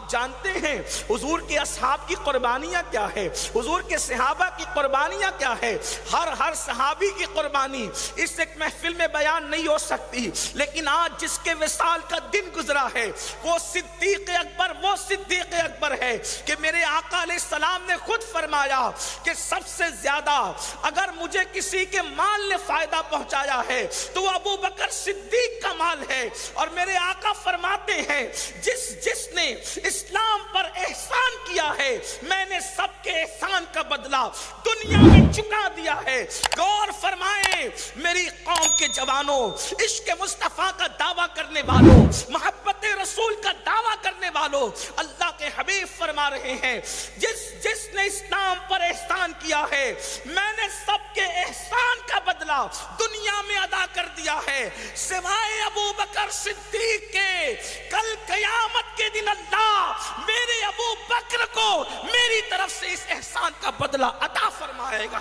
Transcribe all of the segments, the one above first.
آپ جانتے ہیں حضور کے اصحاب کی قربانیاں کیا ہے، حضور کے صحابہ کی قربانیاں کیا ہے. ہر صحابی کی قربانی اس ایک محفل میں بیان نہیں ہو سکتی، لیکن آج جس کے وصال کا دن گزرا ہے وہ صدیق اکبر ہے کہ میرے آقا علیہ السلام نے خود فرمایا کہ سب سے زیادہ اگر مجھے کسی کے مال نے فائدہ پہنچایا ہے تو وہ ابو بکر صدیق کا مال ہے. اور میرے آقا فرماتے ہیں جس نے اسلام پر احسان کیا ہے میں نے سب کے احسان کا بدلہ دنیا میں چکا دیا ہے. غور فرمائیں میری قوم کے جوانوں، عشق مصطفیٰ کا دعویٰ کرنے والوں، محبت رسول کا دعویٰ کرنے والوں، اللہ کے حبیب فرما رہے ہیں جس نے اسلام پر احسان کیا ہے میں نے سب کے احسان کا بدلہ دنیا میں ادا کر دیا ہے سوائے ابو بکر صدیق کے. کل قیامت کے دن اللہ میرے ابو بکر کو میری طرف سے اس احسان کا بدلہ عطا فرمائے گا.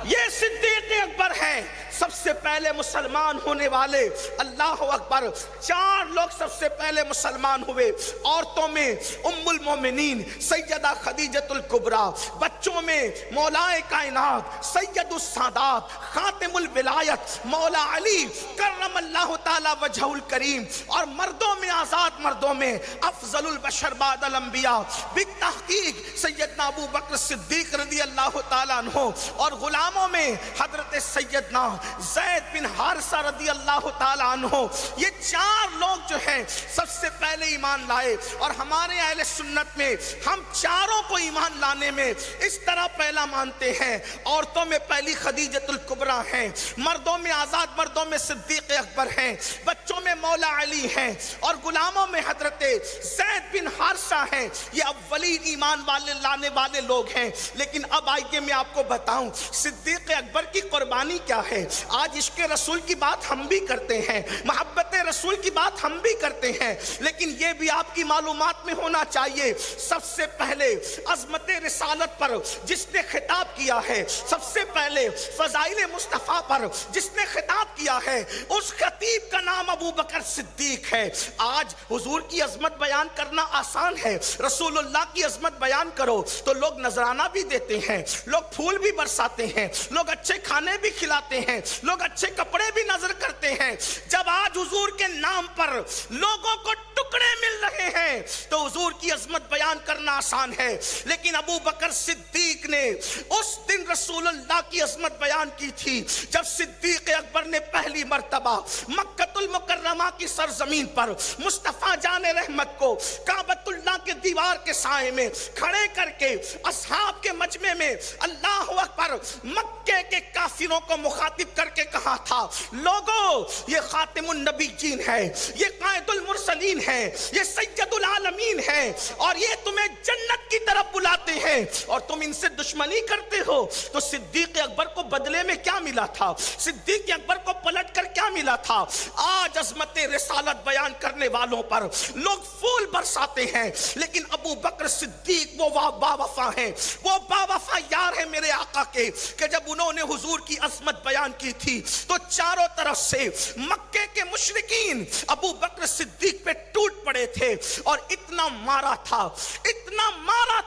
یہ صدیق اکبر ہے، سب سے پہلے مسلمان ہونے والے. اللہ اکبر، 4 لوگ سب سے پہلے مسلمان ہوئے. عورتوں میں ام المومنین سیدہ خدیجۃ الکبریٰ، بچوں میں مولائے کائنات سید السادات خاتم الولایت مولا علی کرم اللہ تعالی وجہہ الکریم، اور مردوں میں آزاد مردوں میں افضل البشر بعد الانبیاء بالتحقیق سیدنا ابو بکر صدیق رضی اللہ تعالیٰ عنہ، اور غلاموں میں حضرت سیدنا زید بن حارثہ رضی اللہ تعالیٰ عنہ. یہ 4 لوگ جو ہیں سب سے پہلے ایمان لائے. اور ہمارے اہل سنت میں ہم چاروں کو ایمان لانے میں اس طرح پہلا مانتے ہیں. عورتوں میں پہلی خدیجۃ الکبریٰ ہیں، مردوں میں آزاد مردوں میں صدیق اکبر ہیں، بچوں میں مولا علی ہیں، اور غلاموں میں حضرت زید بن حارثہ ہیں. یہ اولین ایمان لانے والے لوگ ہیں. لیکن اب آئیے میں آپ کو بتاؤں صدیق اکبر کی قربانی کیا ہے. آج عشق رسول کی بات ہم بھی کرتے ہیں، محبت رسول کی بات ہم بھی کرتے ہیں، لیکن یہ بھی آپ کی معلومات میں ہونا چاہیے سب سے پہلے عظمت رسالت پر جس نے خطاب کیا ہے، سب سے پہلے فضائل مصطفیٰ پر جس نے خطاب کیا ہے، اس خطیب کا نام ابو بکر صدیق ہے. آج حضور کی عظمت بیان کرنا آسان ہے. رسول اللہ کی عظمت بیان کرو تو لوگ نذرانہ بھی دیتے ہیں، لوگ پھول بھی برساتے ہیں، لوگ اچھے کھانے بھی کھلاتے ہیں، لوگ اچھے کپڑے بھی نظر کرتے ہیں. جب آج حضور کے نام پر لوگوں کو ٹکڑے مل رہے ہیں تو حضور کی عظمت بیان کرنا آسان ہے. لیکن ابو بکر صدیق نے اس دن رسول اللہ کی عظمت بیان کی تھی جب صدیق اکبر نے پہلی مرتبہ مکہ المکرمہ کی سرزمین پر مصطفیٰ جان رحمت کو کعبۃ اللہ کے دیوار کے سائے میں کھڑے کر کے اصحاب کے مجمع میں اللہ اکبر مکے کے کافروں کو مخاطب کر کے کہا تھا، لوگوں یہ خاتم النبیین ہے، یہ قائد المرسلین ہے، یہ سید العالمین ہے، اور یہ تمہیں جنت کی طرف بلاتے ہیں اور تم ان سے دشمنی کرتے ہو. تو صدیق اکبر کو بدلے میں کیا ملا تھا؟ صدیق اکبر کو پلٹ کر کیا ملا تھا؟ آج عظمت رسالت بیان کرنے والوں پر لوگ پھول برساتے ہیں، لیکن ابو بکر صدیق وہ با وفا ہیں، وہ با وفا یار ہیں میرے آقا کے، کہ جب انہوں نے حضور کی عظمت بیان کی تھی تو چاروں طرف سے مکے کے مشرکین ابو بکر صدیق پہ ٹوٹ پڑے تھے، اور اتنا مارا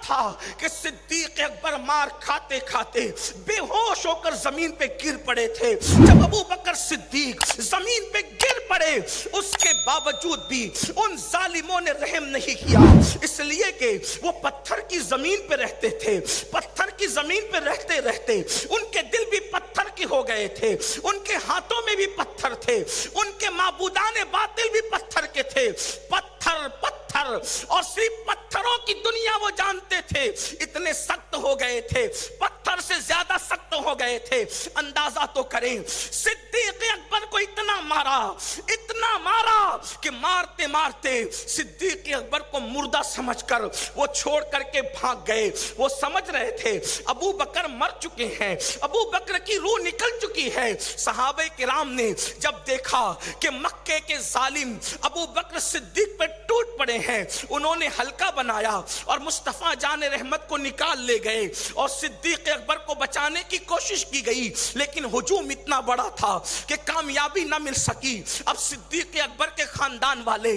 تھا کہ صدیق اکبر مار کھاتے کھاتے بے ہوش ہو کر زمین پہ گر پڑے تھے. جب ابو بکر صدیق زمین پہ گر پڑے اس کے باوجود بھی ان ظالموں نے رحم نہیں کیا، اس لیے کہ وہ پتھر کی زمین پہ رہتے تھے. پتھر کی زمین پہ رہتے رہتے ان کے دل بھی پتھر کے ہو گئے تھے، ان کے ہاتھوں میں بھی پتھر تھے، ان کے معبودان باطل بھی پتھر کے تھے. پتھر اور صرف پتھروں کی دنیا وہ جانتے تھے. اتنے سخت ہو گئے تھے، پتھر سے زیادہ سخت ہو گئے تھے. اندازہ تو کریں صدیق اکبر کو اتنا مارا کہ مارتے مارتے صدیق اکبر کو مردہ سمجھ کر وہ چھوڑ کر کے بھاگ گئے. وہ سمجھ رہے تھے ابو بکر مر چکے ہیں، ابو بکر کی روح نکل چکی ہے. صحابہ کرام نے جب دیکھا کہ مکے کے ظالم ابو بکر صدیق پر ٹوٹ پڑے ہیں، انہوں نے حلقہ بنایا اور مصطفیٰ جان رحمت کو نکال لے گئے اور صدیق اکبر کو بچانے کی کوشش کی گئی، لیکن ہجوم اتنا بڑا تھا کہ کامیابی نہ مل سکی. اب صدیق اکبر کے خاندان والے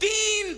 3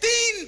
3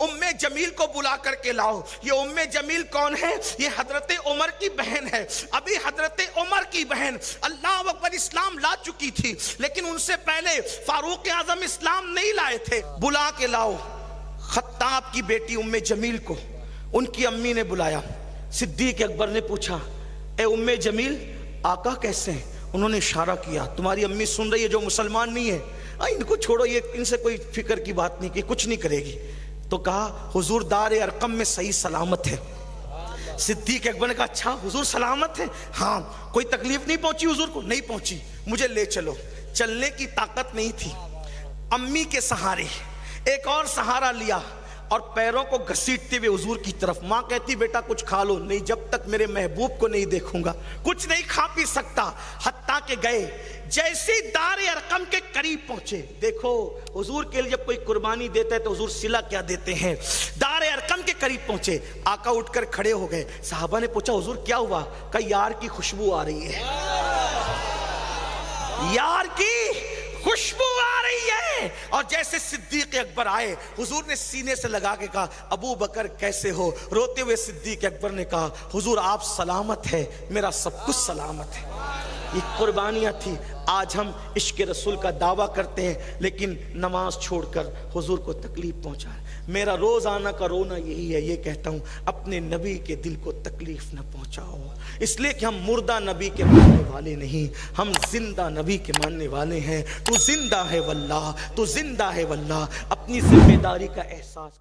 ام جمیل کو بلا کر کے لاؤ. یہ ام جمیل کون ہے؟ یہ حضرت عمر کی بہن ہے. ابھی حضرت عمر کی بہن اللہ اکبر اسلام لا چکی تھی، لیکن ان سے پہلے فاروق اعظم اسلام نہیں لائے تھے. بلا کے لاؤ خطاب کی بیٹی ام جمیل کو. ان کی امی نے بلایا. صدیق اکبر نے پوچھا اے ام جمیل آقا کیسے ہیں؟ انہوں نے اشارہ کیا تمہاری امی سن رہی ہے جو مسلمان نہیں ہے، ان کو چھوڑو، یہ ان سے کوئی فکر کی بات نہیں کی، کچھ نہیں کرے گی. تو کہا حضور دار ارقم میں صحیح سلامت ہے. صدیق اکبر نے کہا اچھا حضور سلامت ہے؟ ہاں. کوئی تکلیف نہیں پہنچی حضور کو؟ نہیں پہنچی. مجھے لے چلو. چلنے کی طاقت نہیں تھی. امی کے سہارے ایک اور سہارا لیا اور پیروں کو گھسیٹتے ہوئے حضور کی طرف. ماں کہتی بیٹا کچھ کھا لو. نہیں، جب تک میرے محبوب کو نہیں دیکھوں گا کچھ نہیں کھا پی سکتا. حتیٰ کہ گئے جیسے دار ارقم کے قریب پہنچے. دیکھو حضور کے لیے جب کوئی قربانی دیتا ہے تو حضور صلہ کیا دیتے ہیں. دار ارقم کے قریب پہنچے. آقا اٹھ کر کھڑے ہو گئے. صحابہ نے پوچھا حضور کیا ہوا؟ کہا یار کی خوشبو آ رہی ہے، یار کی خوشبو آ رہی ہے. اور جیسے صدیق اکبر آئے حضور نے سینے سے لگا کے کہا ابو بکر کیسے ہو؟ روتے ہوئے صدیق اکبر نے کہا حضور آپ سلامت ہے، میرا سب کچھ سلامت ہے. یہ قربانیاں تھی. آج ہم عشق رسول کا دعویٰ کرتے ہیں لیکن نماز چھوڑ کر حضور کو تکلیف پہنچا ہے. میرا روزانہ کا رونا یہی ہے، یہ کہتا ہوں اپنے نبی کے دل کو تکلیف نہ پہنچاؤ، اس لیے کہ ہم مردہ نبی کے ماننے والے نہیں، ہم زندہ نبی کے ماننے والے ہیں. تو زندہ ہے واللہ، تو زندہ ہے واللہ. اپنی ذمہ داری کا احساس